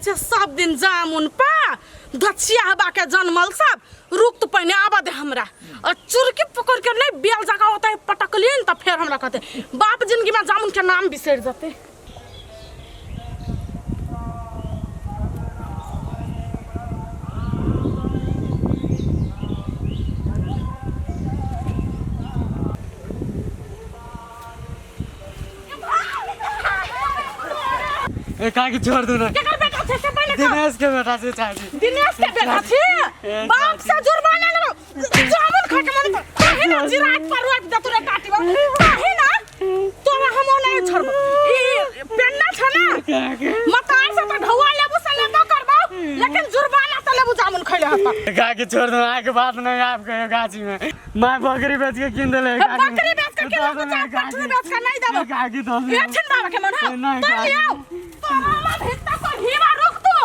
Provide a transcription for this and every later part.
छे सब दिन जामुन पा दछिया हबा के जन्मल सब रुक तो पहले आबा दे हमरा और चुरकी पकड़ के नहीं बेल जगह होता है पटक लेन त फिर हमरा कहते बाप जिंदगी में जामुन के नाम बिसर जाते। का के छोड़ दो ना दिनेश के बेटा से चाहिए दिनेश के बेटा छे बाप से जुर्माना लो जामुन खा के मन काहे ना जिरात पर रोक दे तोरे काटी काहे ना तोरा हम नहीं छोड़ब ई पेन्ना छ ना मतार से तो ढौआ लेबू से लेबो करबो लेकिन जुर्माना तो लेबू जामुन खइले हत का के छोड़ दो आके बात नहीं आप कहियो गाछी में मैं बकरी बेच के किन देले बकरी बेच के किन देले बकरी बेच के नहीं देबो का के दो ये छन बाबा के मन हां तो लियो तोरा मन हिस्सा को हीरा रुक तू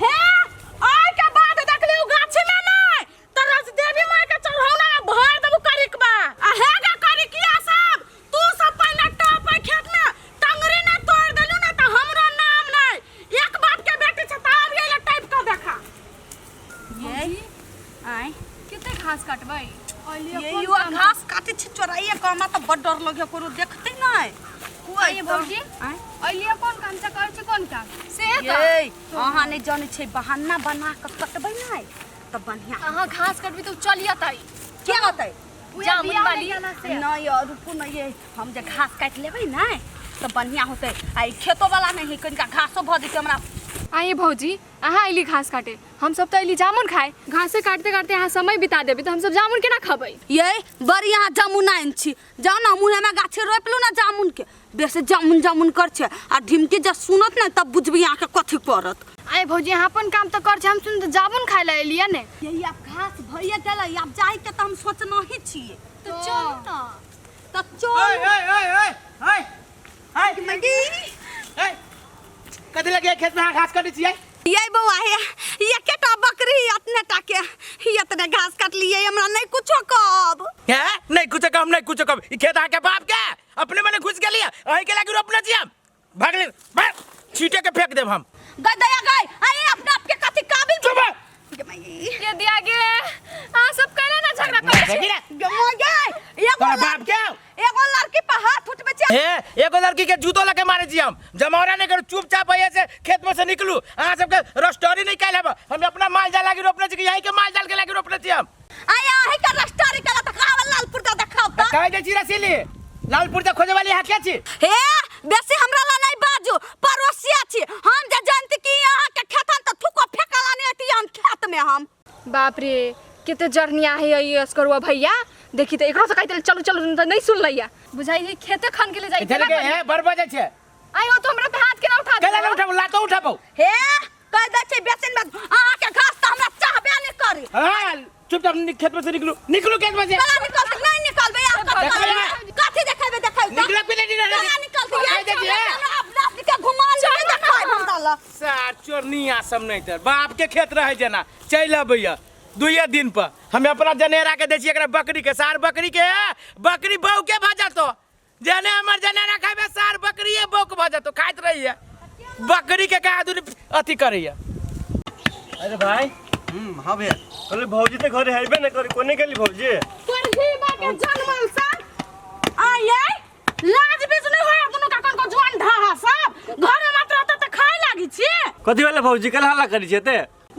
हे आय के बाद देख लियो गाछी में नहीं त रस देवी मां के चढ़ौना भर देबू करिकबा आ हेगा करिकिया सब तू सब पहले टॉप खेत में टंगरी ना तोड़ देलू ना त हमरो नाम नहीं एक बाप के बेटी छ त अब ये टाइप का देखा ये आय कितने घास काटबै ये युवा घास काटे छ चोराइए कमा त बड डर लगे कोनो देखते नहीं ये भौजी अलिया कौन काम से कर छ कौन काम से ये अहाँ नहीं जाने छे बहाना बना के कटबै नहीं त बढ़िया अहाँ घास काटबी तो चलिया ताई क्या होतै जामुन वाली नहीं और रुकू नहीं ये हम जे घास काट लेबै नहीं त बढ़िया होतै आ खेतो वाला नहीं कनिका घासो भ जेतै हमरा। आइए भौजी अहाँ अली घास काटे हम सब तो अली जामुन खाए घासे काटते काटते यहाँ समय बिता देबी तो हम सब जामुन केना खबै ये बढ़िया जामुन आइन छी जाओ ना मुहे में गाछे रोपलू ना जामुन के बेसे जामुन जामुन कर छे आ ढिमकी जब सुनत ना तब बुझबी यहाँ के कथी करत। आइए भौजी यहाँ अपन काम तो कर छे हम सुन जामुन खाए ला एलिया ने यही आप घास भइए गेलै अब जाई के त हम सोचना ही छिए तो चल त चल मगी कथि लगे खेत में घास काटे छियै ये बउआ है ये केटा बकरी इतने टाके इतने घास काट लिए हमरा नहीं कुछो कहब है नहीं कुछ कम नहीं कुछ कम ई खेत आके बाप के अपने मने घुस गेलिए अही के लागी रोपना छी हम भाग ले भाग छीटे के फेंक देब हम गदया गई अरे अपना आप के कथि काबिल चुप ये दिया गे आ सब कहले ना झगड़ा करे गमो गई तोरा बाप के एगो लड़की पे हाथ उठबे छे ए एगो लड़की के जूतो लगे मारे छी हम जमौरा नहीं कर चुपचाप आइए से खेत में से निकलू अहाँ सबके रस्टोरी नहीं कैले हम अपना माल जाल लागी रोपने छी यही के माल जाल के लागी रोपने छी हम आया है का रस्टोरी का त खावल लालपुर का देखाव त कह दे छी रसीली लालपुर जा खोजे वाली हाथ के छी हे बेसी हमरा ला नहीं बाजू पड़ोसिया छी हम जे जानती कि यहाँ के खेतन त थुको फेकला नहीं आती हम खेत में हम बाप रे किते जर्निया है ये अस्करवा भैया देखी तो एकरो से कहते चलो चलो तो नहीं सुन लैया बुझाई है खेते खन के ले जाई चल के है बरबजे छे आयो तो हमरा पे हाथ के ना उठा दे केला ना उठाबो लातो उठाबो हे कह दे छे बेसिन में अहाँ के घास त हमरा चाहबे नहीं करी हां चुपचाप खेत में से निकलू खेत में से चला निकल नहीं निकलबे आप कथि देखाबे देखाबे निकल पे नहीं चला निकल कह दे छी अपना के घुमा ले देखाब हम दाला सार चोरनिया सब नहीं तर बाप के खेत रहे जना चल अबैया दुइये दिन पर हम अपना जनेरा के देछि एकरा बकरी के सार बकरी के बकरी बहू के भजा तो जने हमर जनेरा खाबे सार बकरी है बहू के भजा तो खाइत रही है बकरी के का दूर अथी करैया। अरे भाई हां भैया कल भौजी ते घरे हेबे न करी कोने गेली भौजी तोर ही बा के जन्मल सब आये लाज बीज नहीं होय दुनु का को जुआन ढहा सब घर में मात्र त खाए लागी छी कथि वाला भौजी कल हल्ला करी छै ते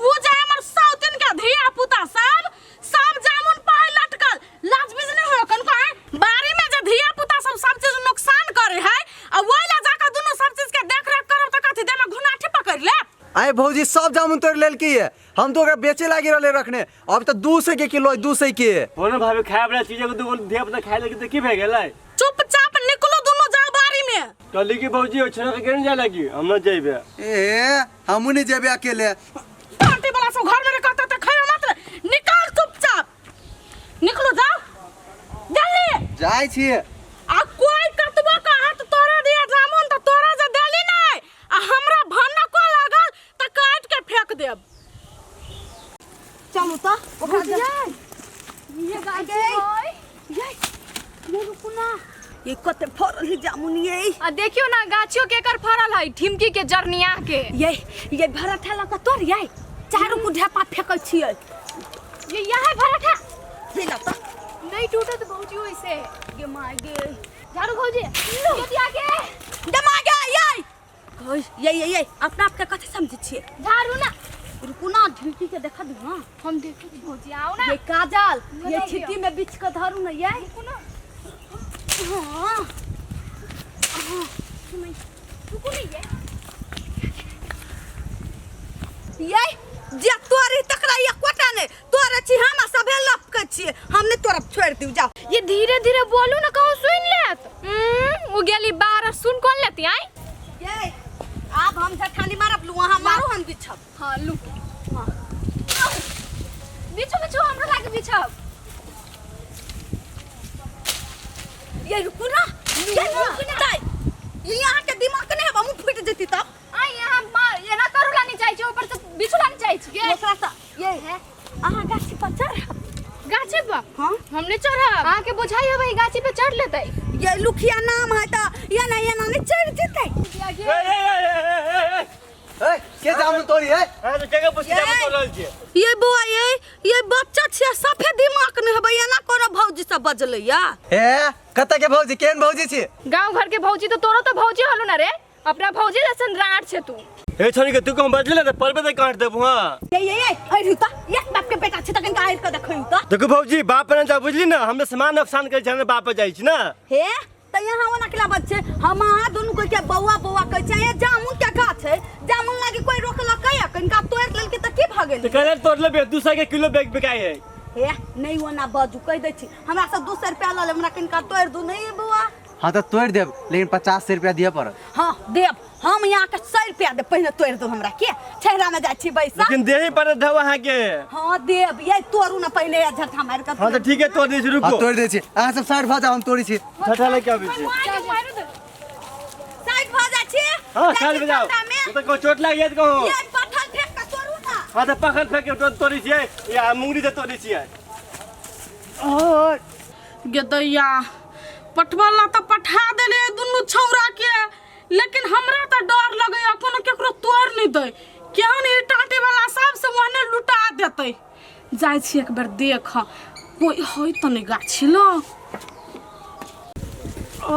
वो जाय हमर सौतिन के धिया पुता सब जामुन पाए लटकल लाज बीज नहीं होय कन को बारी में जे धिया पुता सब चीज नुकसान करे है आ ओइला जाका दुनु सब चीज के देख रेख करब त कथि देना घुनाठी पकड़ ले आए भौजी सब जामुन तोड़ लेल की है हम तो ओकरा बेचे लागी रहले रखने अब तो 200 के किलो 200 के ओने भाभी खाए वाला चीज के दो धिया पुता खाए लगी त की भे गेलै चुपचाप निकलो दुनु जाओ बारी में कल की भौजी छोरा के केन जाय लगी हम न जइबे ए हमू नहीं जेबे अकेले पार्टी वाला सब घर में कहता त खाए मत निकाल चुपचाप निकलो जाओ जल्दी जाय छी आ कोई कतबो का हाथ तोड़ा दिया जामुन त तोरा जे देली नहीं आ हमरा भन्न को लागल त काट के फेंक देब चलू त ओकरा ये गाय ये रुकू ना ये कते फरल है जामुन ये आ देखियो ना गाछियो के एकर फरल है ढिमकी के जरनिया के ये भरठा लगा तोर ये चारू को ढेपा फेकै छियै ये यहाँ भरठा ये ला त नहीं टूटत भौजी वैसे ये माय गे झाड़ू भौजी ये आगे दमा गया ये अपना आप के कथे समझ छियै झाड़ू ना रुकू ना ढिलकी के देखा दू ना हम देखे भौजी आओ ना ये काजल ये लगाइए। छिट्टी में बिछ के धरू ना ये रुको ना हां रुको नहीं ये जे तोरी तकरा ये कोटा ने तोरे छी हम सबे लपके छियै हमने तोरा छोड़ दिउ जाओ ये धीरे धीरे बोलू ना कहूँ सुन लेत वो गेली बार सुन कौन लेती आई ये अब हम जठानी मारब लू वहां मारो हम बिछब हाँ लू बिछो बिछो हमरा लागे बिछब ये रुकू ना ये रुकू ना ये यहाँ के दिमाग नहीं है हम फूट जती तब आई यहाँ मार ये ना करू लानी चाहिए ऊपर से बिछो लानी चाहिए ओकरा सा ये है आहा गाछी पर चढ़ गाछी पर हां हमने चढ़ा आके बुझाई है भाई गाछी पे चढ़ लेते ये लुखिया नाम है तो ये ना नहीं चढ़ जेतै ए के जामुन तोड़ी है हां तो जगह पर जामुन तोड़ रहल छियै ये बुआ ये बच्चा छियै सफेद दिमाग नहीं है भैया ना कोनो भौजी सब बजले या ए कत के भौजी केन भौजी छी गांव घर के भौजी तो तोरो तो भौजी हलु ना रे अपना भौजी जैसन राट छे तू ए छोरी के तू कहूं बजले त परबे त काट देबू हां ये अरे ता एक बाप के बेटा छै तकन का आइर के देखै त देखो भौजी बाप ने जा बुझली ना हमें सामान नुकसान कर जाने बाप जाई छी ना हे त यहाँ ओना केला बच्चे हम अहाँ दुनु को के बौआ कहै छै ये जामुन के गाछ है जामुन लागी कोई रोकलक या कनका तोड़ लेल के त की भ गेल तो करे तोड़ लेबे 200 के किलो बेच बिकाई है हे नहीं ओना बाजू कह दै छी हमरा से 200 रुपया ल ले हमरा कनका तोड़ दू नहीं बुआ हाँ तो तोड़ देब लेकिन 50 रुपया दिए पड़त हां देब हम यहाँ के 100 रुपया दे पहिने तोड़ दू हमरा के छेरा में जाइ छी बैसा लेकिन देही पर धव वहां के हां देब ये तोड़ू ना पहिने झटका मार के हां तो ठीक है तोड़ दे छी हाँ रुको तोड़ दे छी अहाँ सब साइड भऽ जाओ हम तोड़ी छी छठा ले के आबै छी साइड भ जाइ छी हां साइड बजाओ तो को चोट लाग जात कहूं ये पत्थर फेंक के तोड़ू ना हां तो पकड़ फेंक के तोड़ी छी या मुंगरी से तोड़ी छी ओ गेदैया पटवाला तो पठा देले दुनु छौरा के लेकिन हमरा तो डर लगैया कोनो केकरो तोड़ नहीं दे केहन ई टाटे वाला सब से वहने लुटा देतै जाय छी एक बेर देख कोई होय त नहीं गाछी ल ओ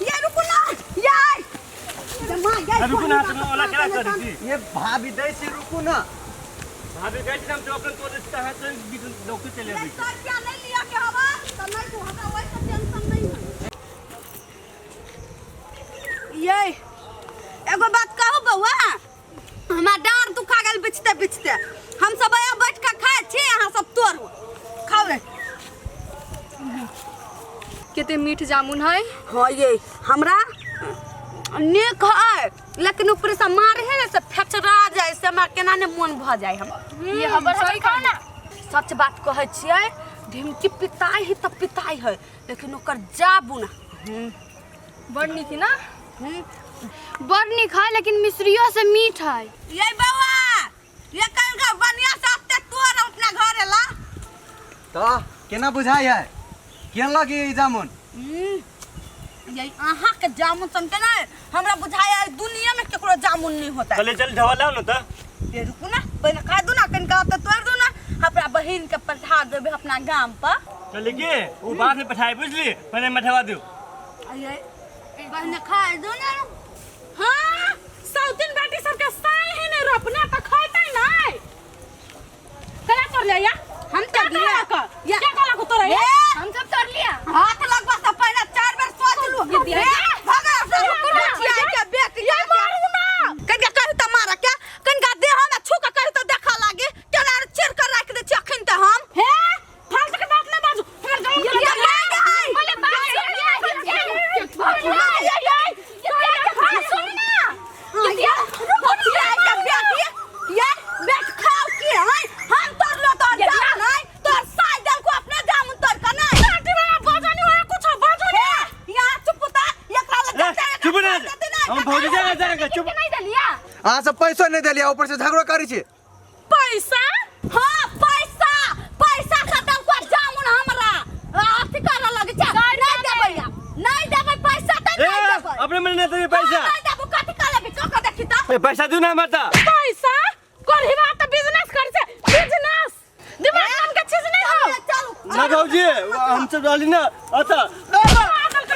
ये रुकू ना ये जमा ये रुको ना तो ओला केला करी छी ये भाभी दै छी रुकू ना भाभी कहै छी हम तो अपन तोड़ देता है तो डॉक्टर चले आबै सर क्या नहीं लिया के हवा तो नहीं तू हमरा वही से टेंशन नहीं है ये एगो बात कहू बउआ हमरा डांर दुखा गेल बिछते हम सब आया बैठ के खाए छी अहाँ सब तोड़ू खाओ रे केते मीठ जामुन है हाँ ये हमरा नेक है लेकिन ऊपर से मारे है से फेचरा जाए से हमरा केना ने मन भ जाए हम ये हबर सही कहो ना सच बात कहै छियै ढिमकी पिताई है त पिताई है लेकिन ओकर जाबुन बड़ नीक ना बड़ नीक है लेकिन मिश्रियों से मीठ है ये बाबा ये कल का बनिया साथे तोर अपना घर ला तो केना बुझाई है केन लगी ई जामुन ये अहाँ के जामुन सन के ना हमरा बुझाया दुनिया में केकरो जामुन नहीं होता चले चल ढवा लाओ ना तो ये रुकू ना पहले खा दू ना कनका त तोड़ दू ना हमरा बहिन के पठा देबे अपना गांव पर चले के वो बाद में पठाई बुझली पहले मठवा दो ये बहन खा दू ना हां साउथिन बेटी सब के साई है ने रोपना त खैतै नहीं कला तोड़ ले या हम कर लिया या क्या कला को तोड़ ये हम सब तोड़ लिया हाथ लगवा से पहले 4 बार सोच लू ये दिया भागा से बचिया के बेटी ये मारू ना कनका कहू त मारा क्या कनका देह में छू के कहू त देखा लागे केना चिर कर रख दे छी अखन त हम हे फालतू के बात नहीं बाजू हमर जामुन बोले बात सुन ना ये बैठ खाओ की है हम तोड़ लो तो जामुन है तो साइडल को अपने जामुन तोड़ कर ना बेटी वाला बाजा नहीं होया कुछ बाजू नहीं यहां चुप ता एकरा लग चुप ना हम भौजी जाएगा चुप नहीं दलिया अहाँ सब पैसो नहीं देलिया ऊपर से झगड़ो करी छी पैसा हां पैसा खत्म को जामुन हमरा अथी पैसा दू ना हमारा पैसा करही बात तो बिजनेस कर से बिजनेस दिमाग काम का चीज नहीं हो ना भौजी हमसे डाली ना आता पागल का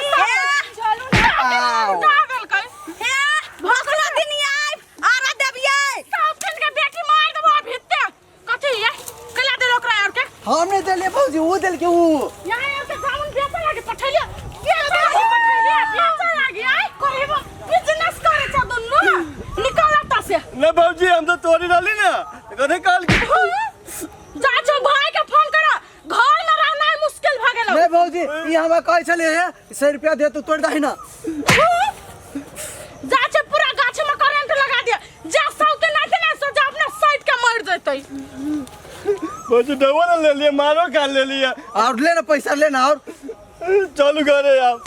पागल का हे भोसला दिन आइ आरा देबिए सब दिन के बेटी मार देबो भित्ते कथि ये कला दे रोकरा और के हमने देले भौजी वो देल के वो यहाँ से सामान बेचा लागे पठैलिया के पठैलिया बेचा लागे आई करही बिजनेस करे छ दुनु निकालता से ना भौजी हम तो तोरी डाली ना कदे काल की जाचो भाई के फोन करा घर में रहना है मुश्किल भ गेलो नहीं भौजी ये हमें कहे चले है 100 रुपया दे तो तोड़ दही ना जाचो पूरा गाछ में करंट लगा दिया जा सौ के ना देना सो जा अपना साइड के मर जतई भौजी दवा ना ले लिया मारो खा ले लिया और लेना पैसा लेना और चलो घरे आप